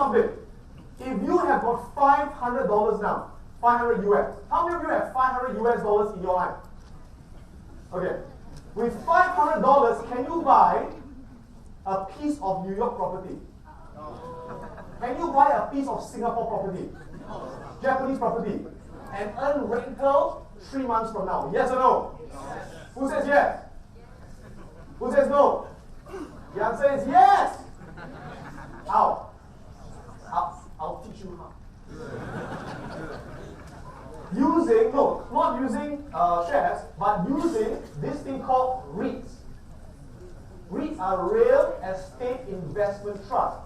something. If you have got $500 now, 500 US, how many of you have 500 US dollars in your life? Okay. With $500, can you buy a piece of New York property? Can you buy a piece of Singapore property? Japanese property? And earn rental 3 months from now? Yes or no? Yes. Who says yes? Who says no? The answer is yes. How? I'll teach you how. Not using shares, but using this thing called REITs. REITs are Real Estate Investment Trust.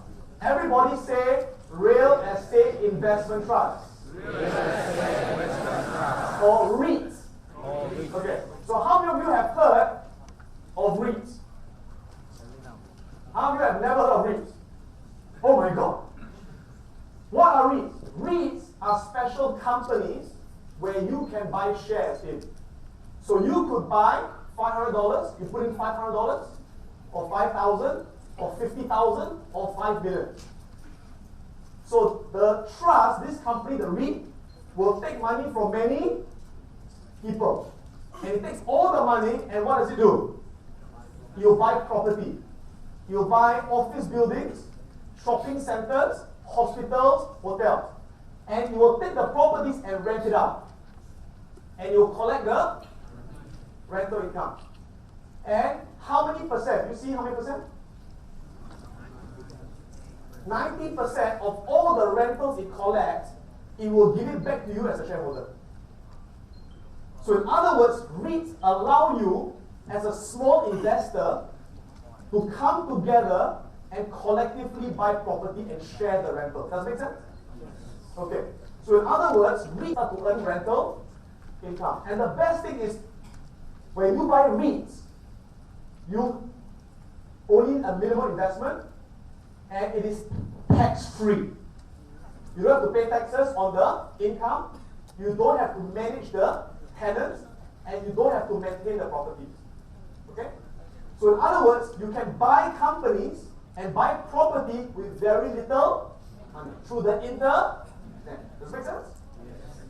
Everybody say Real Estate Investment Trust. Real Estate Investment Trust. Or REITs. Okay, so how many of you have heard of REITs? How many of you have never heard of REITs? Oh my God. What are REITs? REITs are special companies where you can buy shares in. So you could buy $500, you put in $500, or $5,000, or $50,000, or $5 million. So the trust, this company, the REIT, will take money from many people. And it takes all the money, and what does it do? You buy property. You buy office buildings, shopping centers, hospitals, hotels. And you will take the properties and rent it out. And you collect the rental income. And how many percent? You see how many percent? 90% of all the rentals it collects, it will give it back to you as a shareholder. So in other words, REITs allow you as a small investor to come together and collectively buy property and share the rental. Does that make sense? Okay. So in other words, REITs are to earn rental income. And the best thing is, when you buy REITs, you only need a minimum investment, and it is tax-free. You don't have to pay taxes on the income, you don't have to manage the tenants, and you don't have to maintain the properties. Okay? So in other words, you can buy companies and buy property with very little money through the internet. Does it make sense?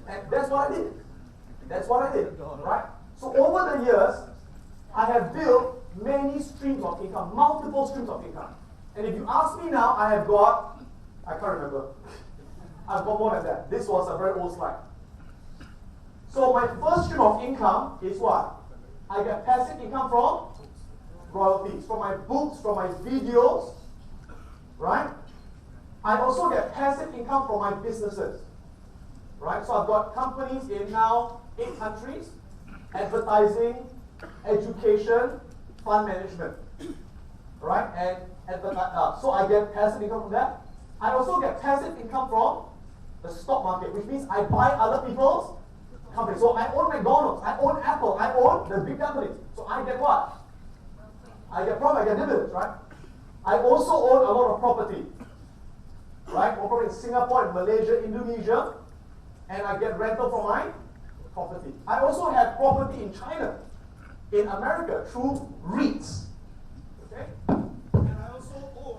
And that's what I did. That's what I did. Right? So over the years, I have built many streams of income, multiple streams of income. And if you ask me now, I can't remember. I've got more than that. This was a very old slide. So my first stream of income is what? I get passive income from royalties, from my books, from my videos, right? I also get passive income from my businesses, right? So I've got companies in now 8 countries, advertising, education, fund management, right? And so I get passive income from that. I also get passive income from the stock market, which means I buy other people's companies. So I own McDonald's, I own Apple, I own the big companies. So I get what? I get profit, I get dividends, right? I also own a lot of property, right? Property in Singapore, in Malaysia, Indonesia, and I get rental from my property. I also have property in China, in America, through REITs. Okay? And I also own.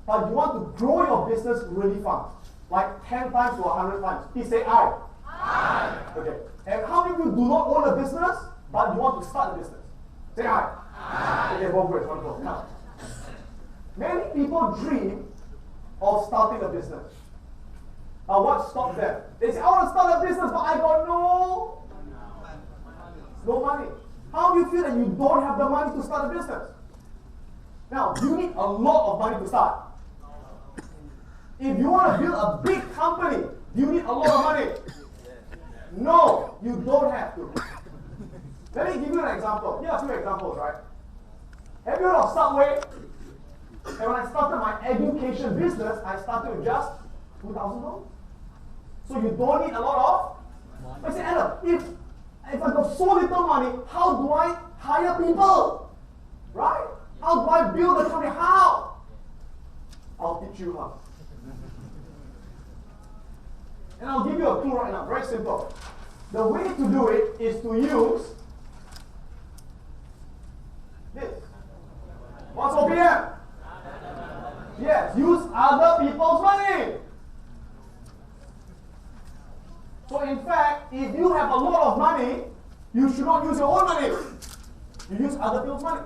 But you want to grow your business really fast, like 10 times to 100 times. Please say I. I. Okay. And how many of you do not own a business, but you want to start a business? Say I. I. Okay, both ways, wonderful. Now, many people dream of starting a business. Now, what stops them? They say, I want to start a business, but I got no money. How do you feel that you don't have the money to start a business? Now, do you need a lot of money to start? If you want to build a big company, do you need a lot of money? No, you don't have to. Let me give you an example. Here are 2 examples, right? Have you heard of Subway? And when I started my education business, I started with just $2,000. So you don't need a lot of. I say, Adam, if I've got so little money, how do I hire people? Right? How do I build a company? How? I'll teach you how. And I'll give you a clue right now. Very simple. The way to do it is to use this. What's OPM? Yes, use other people's money. So in fact, if you have a lot of money, you should not use your own money. You use other people's money.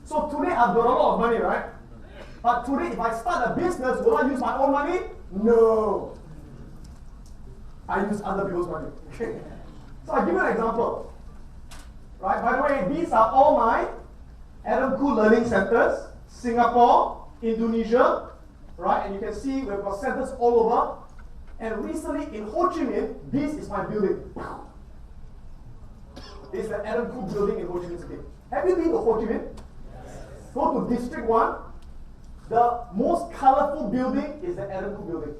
So today I've got a lot of money, right? But today if I start a business, will I use my own money? No. I use other people's money. So I'll give you an example. Right? By the way, these are all my Adam Khoo Learning Centers. Singapore, Indonesia, right? And you can see we've got centers all over. And recently in Ho Chi Minh, this is my building. This is the Adam Khoo building in Ho Chi Minh City. Have you been to Ho Chi Minh? Yes. Go to District 1. The most colorful building is the Adam Khoo building.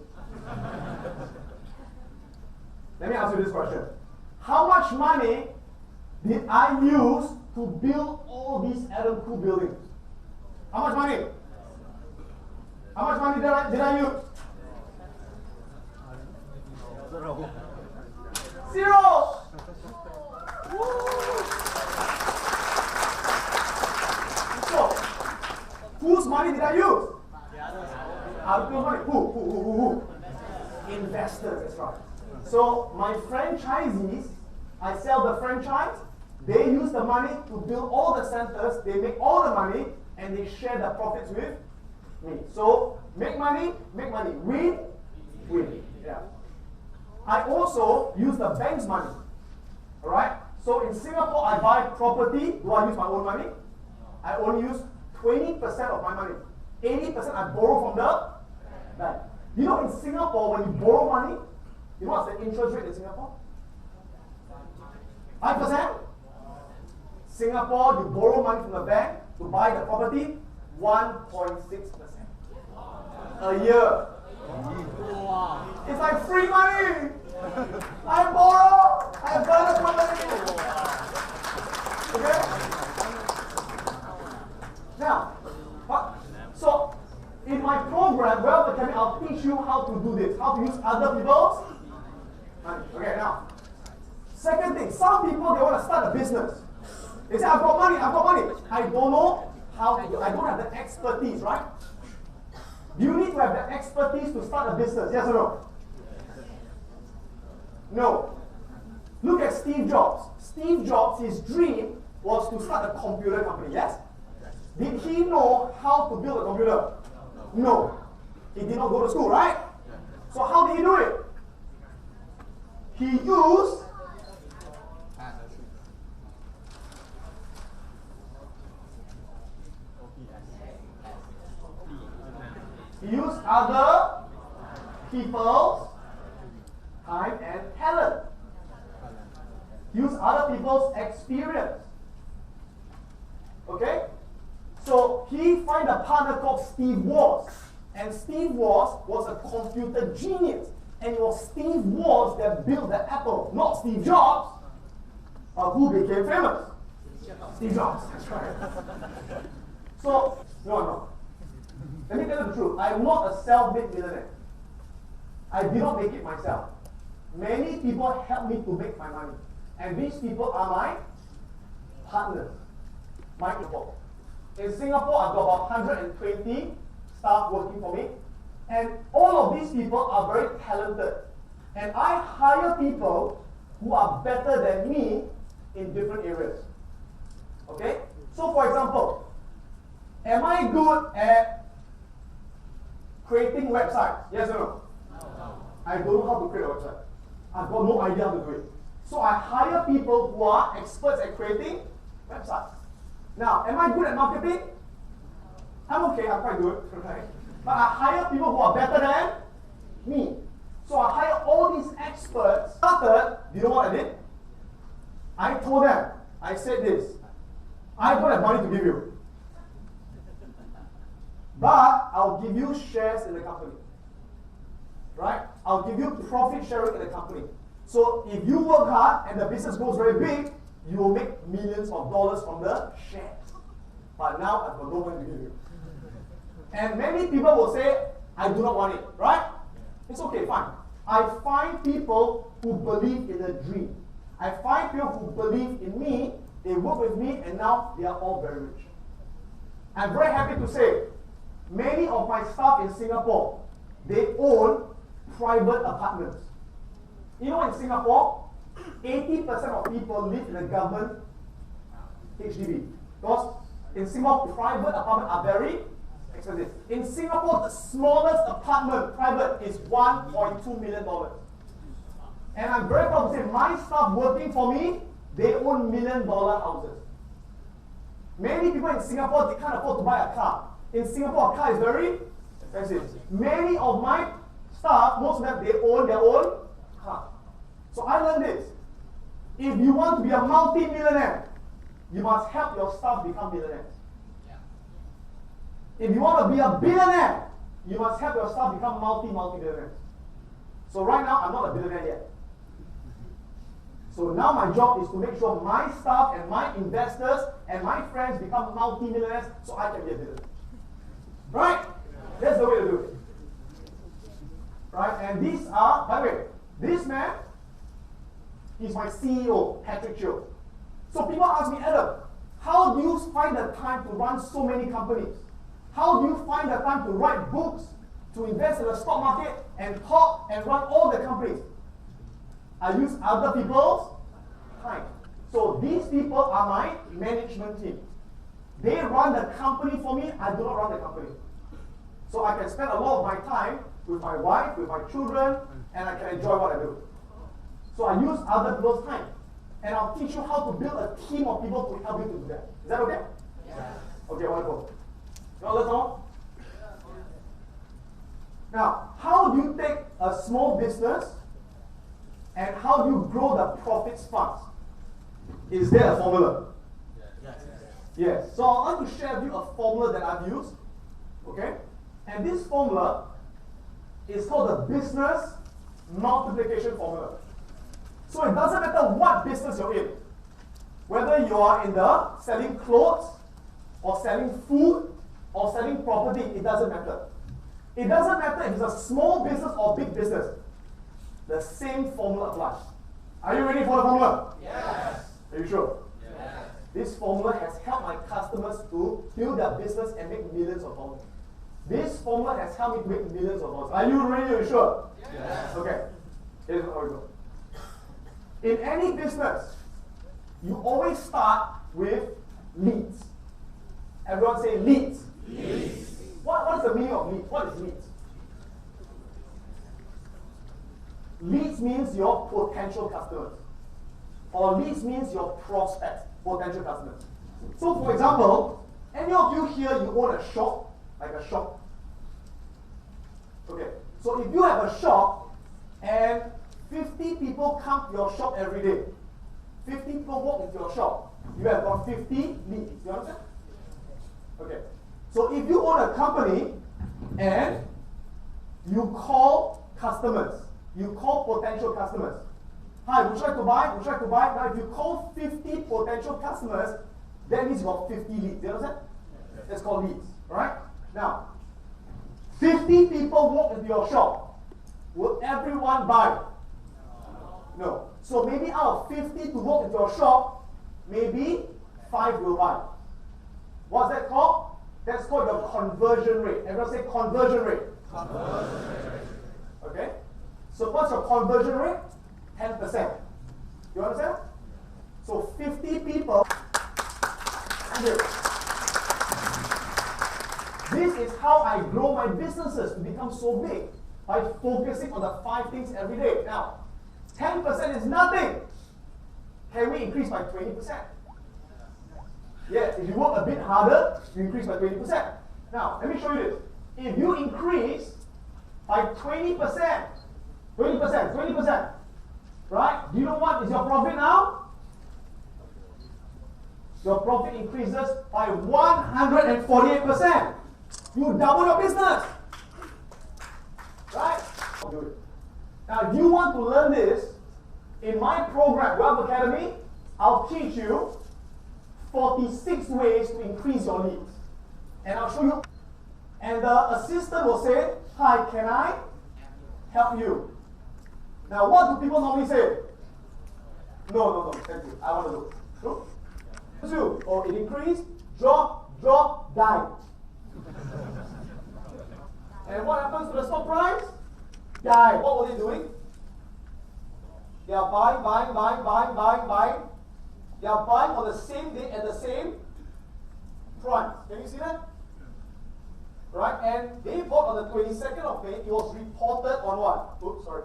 Let me ask you this question. How much money did I use to build all these Adam Khoo buildings? How much money? How much money did I use? Zero. So, whose money did I use? Other people's money. Who? Investors, that's right. So, my franchisees, I sell the franchise, they use the money to build all the centers, they make all the money, and they share the profits with me. So, make money, win. Yeah. I also use the bank's money. Alright? So in Singapore, I buy property. Do I use my own money? I only use 20% of my money. 80% I borrow from the bank. You know, in Singapore, when you borrow money, you know what's the interest rate in Singapore? 5%? Singapore, you borrow money from the bank to buy the property, 1.6% a year. It's like free money. I borrow, I buy the property. Okay? Now, so in my program, Wealth Academy, I'll teach you how to do this, how to use other people's money. Okay, now, second thing, some people, they want to start a business. They say, I've got money. I don't know how to do it. I don't have the expertise, right? Do you need to have the expertise to start a business? Yes or no? No. Look at Steve Jobs. Steve Jobs, his dream was to start a computer company, yes? Did he know how to build a computer? No. He did not go to school, right? So how did he do it? He used other people's time and talent. Use other people's experience. Okay? So he find a partner called Steve Woz. And Steve Woz was a computer genius. And it was Steve Woz that built the Apple, not Steve Jobs, who became famous. Steve Jobs, that's right. So, no. Let me tell you the truth. I'm not a self-made millionaire. I did not make it myself. Many people helped me to make my money. And these people are my partners, my people. In Singapore, I've got about 120 staff working for me. And all of these people are very talented. And I hire people who are better than me in different areas. Okay? So for example, am I good at creating websites? Yes or no? No. I don't know how to create a website. I've got no idea how to do it. So I hire people who are experts at creating websites. Now, am I good at marketing? I'm okay, I'm quite good, right? But I hire people who are better than me. So I hire all these experts. Started, do you know what I did? I told them, I said this, I don't have money to give you. But I'll give you shares in the company. Right? I'll give you profit sharing in the company. So if you work hard and the business goes very big, you will make millions of dollars from the shares. But now I've got no money to give you. And many people will say, I do not want it. Right? It's okay, fine. I find people who believe in a dream. I find people who believe in me, they work with me, and now they are all very rich. I'm very happy to say, many of my staff in Singapore, they own private apartments. You know, in Singapore, 80% of people live in a government HDB. Because in Singapore, private apartments are very expensive. In Singapore, the smallest apartment, private, is $1.2 million. And I'm very proud to say, my staff working for me, they own $1 million houses. Many people in Singapore, they can't afford to buy a car. In Singapore, a car is very expensive. Many of my staff, most of them, they own their own car. So I learned this. If you want to be a multi-millionaire, you must help your staff become millionaires. If you want to be a billionaire, you must help your staff become multi-billionaires. So right now, I'm not a billionaire yet. So now my job is to make sure my staff and my investors and my friends become multi-millionaires so I can be a billionaire. Right? That's the way to do it. Right? And these are, by the way, this man is my CEO, Patrick Chiu. So people ask me, Adam, how do you find the time to run so many companies? How do you find the time to write books, to invest in the stock market, and talk and run all the companies? I use other people's time. So these people are my management team. They run the company for me. I do not run the company. So I can spend a lot of my time with my wife, with my children, and I can enjoy what I do. So I use other people's time. And I'll teach you how to build a team of people to help you to do that. Is that okay? Yes. Okay, wonderful. Now let's on. Now, how do you take a small business and how do you grow the profits fast? Is there a formula? Yes. Yes. So I want to share with you a formula that I've used. Okay? And this formula is called the business multiplication formula. So it doesn't matter what business you're in. Whether you are in the selling clothes or selling food or selling property, it doesn't matter. It doesn't matter if it's a small business or big business. The same formula applies. Are you ready for the formula? Yes. Are you sure? Yes. This formula has helped my customers to build their business and make millions of dollars. This formula has helped me to make millions of dollars. Are you ready? Are you sure? Yes. Okay. Here's how we go. In any business, you always start with leads. Everyone say leads. Leads. What is the meaning of leads? What is leads? Leads means your potential customers. Or leads means your prospects, potential customers. So for example, any of you here, you own a shop, like a shop. Okay, so if you have a shop and 50 people come to your shop every day, 50 people walk into your shop, you have got 50 leads. You understand? Okay, so if you own a company and you call customers, you call potential customers. Hi, would you like to buy? Would you like to buy? Now, if you call 50 potential customers, that means you got 50 leads. You understand? That's called leads. Alright? Now, 50 people walk into your shop. Will everyone buy? No. So maybe out of 50 to walk into your shop, maybe 5 will buy. What's that called? That's called your conversion rate. Everyone say conversion rate. Conversion rate. Okay? So what's your conversion rate? 10%. You understand? So 50 people. This is how I grow my businesses to become so big, by focusing on the 5 things every day. Now, 10% is nothing. Can we increase by 20%? Yeah, if you work a bit harder, you increase by 20%. Now, let me show you this. If you increase by 20%, 20%, right? Do you know what is your profit now? Your profit increases by 148%. You double your business. Right? Do it. Now, if you want to learn this, in my program, Wealth Academy, I'll teach you 46 ways to increase your leads. And I'll show you. And the assistant will say, hi, can I help you? Now, what do people normally say? No, thank you. I want to do. No? 2. Or it increased, drop, die. die, what were they doing? They are buying. They are buying on the same day at the same price. Can you see that? Right? And they bought on the 22nd of May. It was reported on what? Oops, sorry.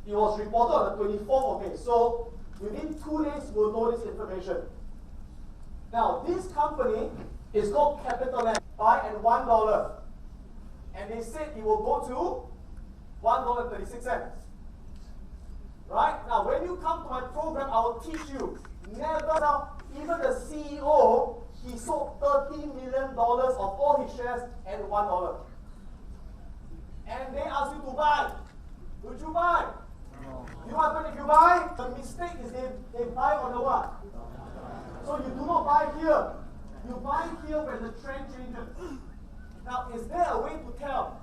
It was reported on the 24th of May. So within 2 days, we'll know this information. Now, this company is called CapitaLand. Buy at $1. And they said it will go to $1.36. Right? Now, when you come to my program, I will teach you. Never now, even the CEO, he sold $30 million of all his shares at $1. And they ask you to buy. Would you buy? No. You know what happens if you buy? The mistake is they buy on the what? So you do not buy here. You buy here when the trend changes. Now, is there a way to tell?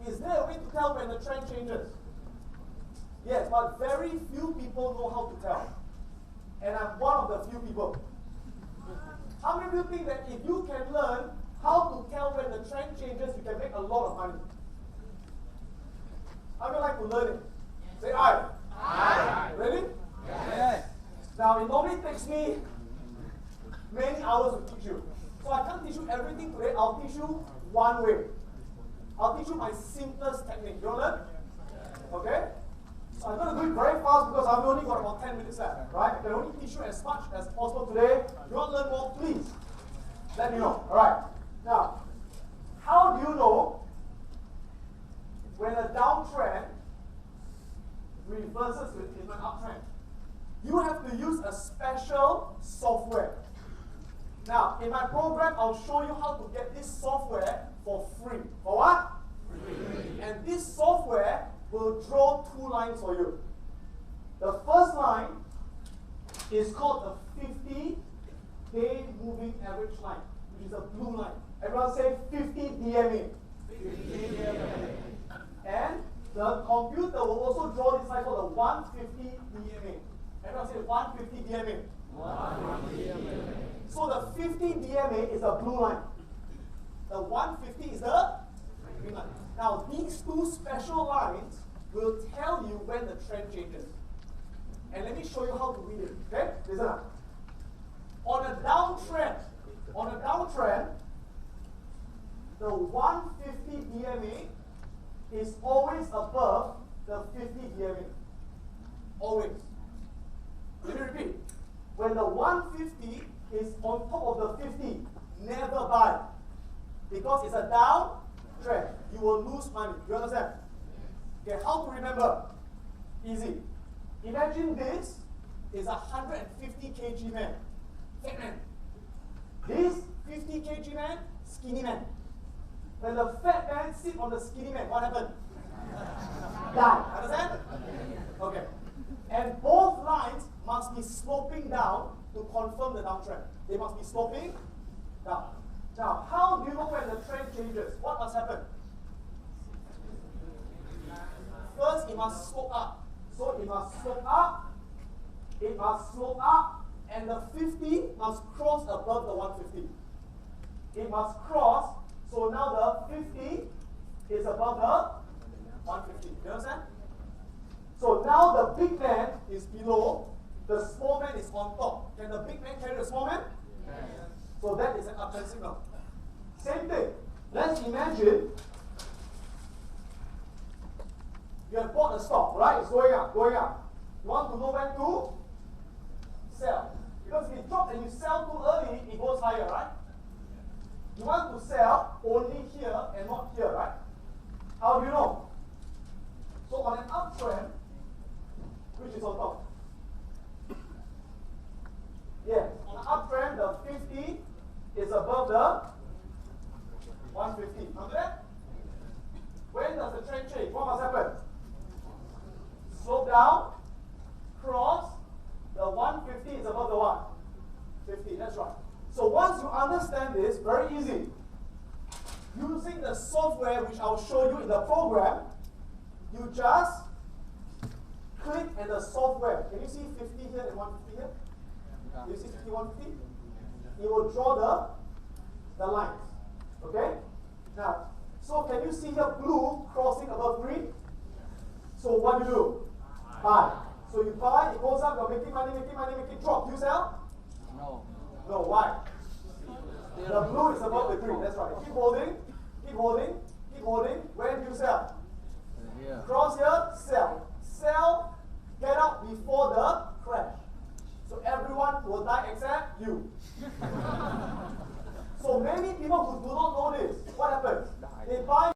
Is there a way to tell when the trend changes? Yes, but very few people know how to tell. And I'm one of the few people. How many of you think that if you can learn how to tell when the trend changes, you can make a lot of money? How do you like to learn it? Say aye. Aye. Ready? Yes. Now, it normally takes me many hours to teach you. So I can't teach you everything today. I'll teach you one way. I'll teach you my simplest technique. You want to learn? Okay? So I'm going to do it very fast because I've only got about 10 minutes left. Right? I can only teach you as much as possible today. If you want to learn more, please let me know. Alright. Now, how do you know when a downtrend reverses into an uptrend? You have to use a special software. Now, in my program, I'll show you how to get this software for free. For what? Free. And this software will draw 2 lines for you. The first line is called the 50-day moving average line, which is a blue line. Everyone say 50 DMA. 50 DMA. And the computer will also draw this line called the 150 DMA. Everyone say 150 DMA. 150 DMA. So the 50 DMA is a blue line. The 150 is the green line. Now these 2 special lines will tell you when the trend changes. And let me show you how to read it. Okay? Listen up. On a downtrend, the 150 DMA is always above the 50 DMA. Always. Let me repeat. When the 150 is on top of the 50, never buy. Because it's a downtrend. You will lose money. You understand? Okay, how to remember? Easy. Imagine this is a 150 kg man. Fat man. This 50 kg man, skinny man. When the fat man sits on the skinny man, what happened? Die. Understand? Okay. And both lines must be sloping down to confirm the downtrend. They must be sloping down. Now, how do you know when the trend changes? What must happen? First, it must slope up. So it must slope up, and the 50 must cross above the 150. It must cross, so now the 50 is above the 150. You understand? So now the big man is below, the small man is on top. Can the big man carry the small man? Yes. So that is an uptrend signal. Same thing. Let's imagine you have bought a stock, right? It's going up, going up. You want to know when to sell. Because if it drops and you sell too early, it goes higher, right? You want to sell only here and not here, right? How do you know? So on an uptrend, which is on top? Yes, on an uptrend, the 50 is above the 150. Remember that? When does the trend change? What must happen? Slope down, cross, the 150 is above the what? 50, that's right. So once you understand this, very easy. Using the software which I'll show you in the program, you just click and the software. Can you see 50 here and 150 here? You see 50, 150? It will draw the lines. Okay? Now, so can you see here blue crossing above green? So what do you do? Buy. So you buy, it goes up, you're making money, make it drop. Do you sell? No. No, why? The blue is above the green, that's right. Keep holding, keep holding, keep holding. When do you sell? Here. Cross here, sell. Sell, get out before the crash. So everyone will die except you. So many people who do not know this, what happens? They buy